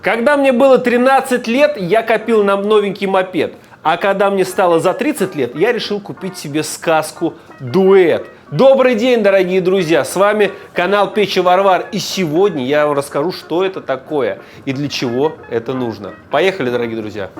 Когда мне было 13 лет, я копил на новенький мопед. А когда мне стало за 30 лет, я решил купить себе сказку «Дуэт». Добрый день, дорогие друзья! С вами канал Печи Варвар. И сегодня я вам расскажу, что это такое и для чего это нужно. Поехали, дорогие друзья!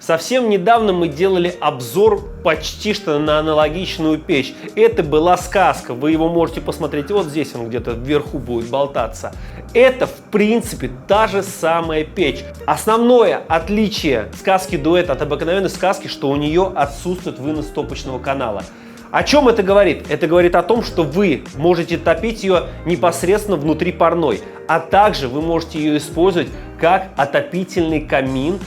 Совсем недавно мы делали обзор почти что на аналогичную печь. Это была сказка, вы его можете посмотреть, вот здесь он где-то вверху будет болтаться. Это в принципе та же самая печь. Основное отличие сказки «Дуэт» от обыкновенной сказки, что у нее отсутствует вынос топочного канала. О чем это говорит? Это говорит о том, что вы можете топить ее непосредственно внутри парной, а также вы можете ее использовать как отопительный камин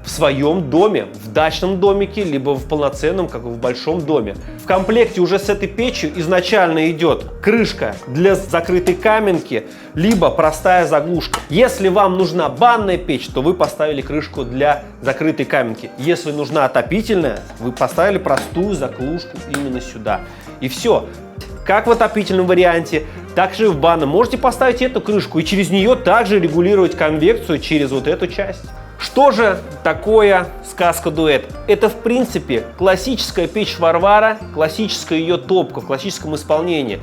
в своем доме, в дачном домике, либо в полноценном, как в большом доме. В комплекте уже с этой печью изначально идет крышка для закрытой каменки, либо простая заглушка. Если вам нужна банная печь, то вы поставили крышку для закрытой каменки. Если нужна отопительная, вы поставили простую заглушку именно сюда. И все. Как в отопительном варианте, так же и в банном. Можете поставить эту крышку и через нее также регулировать конвекцию через вот эту часть. Что же такое сказка «Дуэт»? Это, в принципе, классическая печь Варвара, классическая ее топка в классическом исполнении.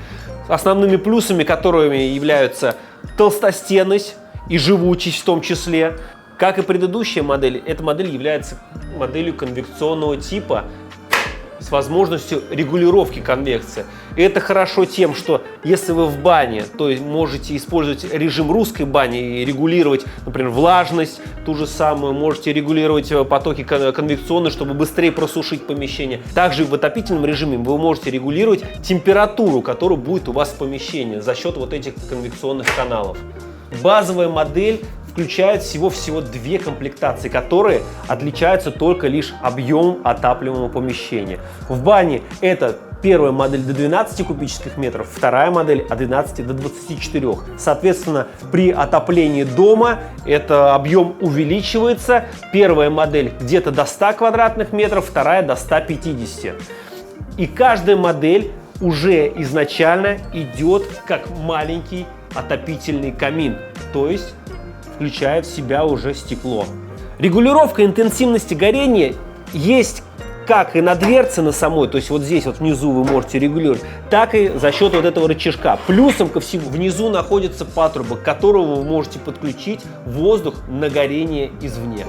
Основными плюсами которыми являются толстостенность и живучесть в том числе. Как и предыдущая модель, эта модель является моделью конвекционного типа с возможностью регулировки конвекции. И это хорошо тем, что если вы в бане, то можете использовать режим русской бани и регулировать, например, влажность, ту же самую, можете регулировать потоки конвекционные, чтобы быстрее просушить помещение. Также в отопительном режиме вы можете регулировать температуру, которая будет у вас в помещении за счет вот этих конвекционных каналов. Базовая модель включает всего две комплектации, которые отличаются только лишь объемом отапливаемого помещения. В бане это первая модель до 12 кубических метров, вторая модель от 12 до 24. Соответственно, при отоплении дома это объем увеличивается. Первая модель где-то до 100 квадратных метров, вторая до 150. И каждая модель уже изначально идет как маленький отопительный камин, то есть включает в себя уже стекло. Регулировка интенсивности горения есть как и на дверце на самой, то есть вот здесь вот внизу вы можете регулировать, так и за счет вот этого рычажка. Плюсом ко всему внизу находится патруба, к которому вы можете подключить воздух на горение извне.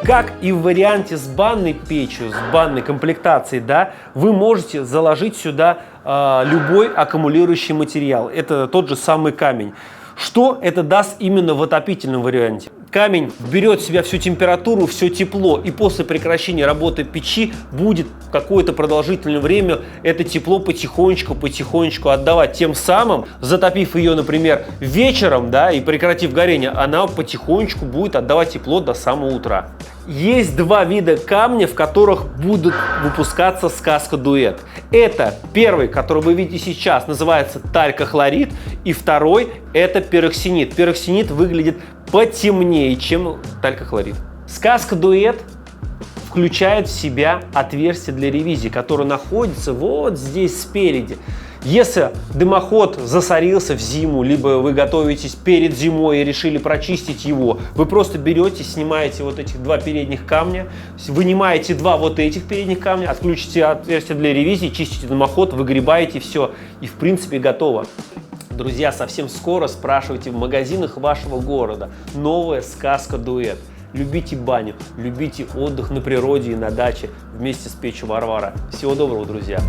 Как и в варианте с банной печью, с банной комплектацией, да, вы можете заложить сюда любой аккумулирующий материал. Это тот же самый камень. Что это даст именно в отопительном варианте? Камень берет в себя всю температуру, все тепло, и после прекращения работы печи будет какое-то продолжительное время это тепло потихонечку отдавать. Тем самым, затопив ее, например, вечером, да, и прекратив горение, она потихонечку будет отдавать тепло до самого утра. Есть два вида камня, в которых будут выпускаться сказка «Дуэт». Это первый, который вы видите сейчас, называется талькохлорид, и второй – это пероксенит. Пероксенит выглядит потемнее, чем талькохлорид. Сказка «Дуэт» включает в себя отверстие для ревизии, которое находится вот здесь спереди. Если дымоход засорился в зиму, либо вы готовитесь перед зимой и решили прочистить его, вы просто берете, снимаете вот этих два передних камня, вынимаете два вот этих передних камня, отключите отверстие для ревизии, чистите дымоход, выгребаете все, и в принципе готово. Друзья, совсем скоро спрашивайте в магазинах вашего города. Новая сказка «Дуэт». Любите баню, любите отдых на природе и на даче вместе с печью Варвара. Всего доброго, друзья!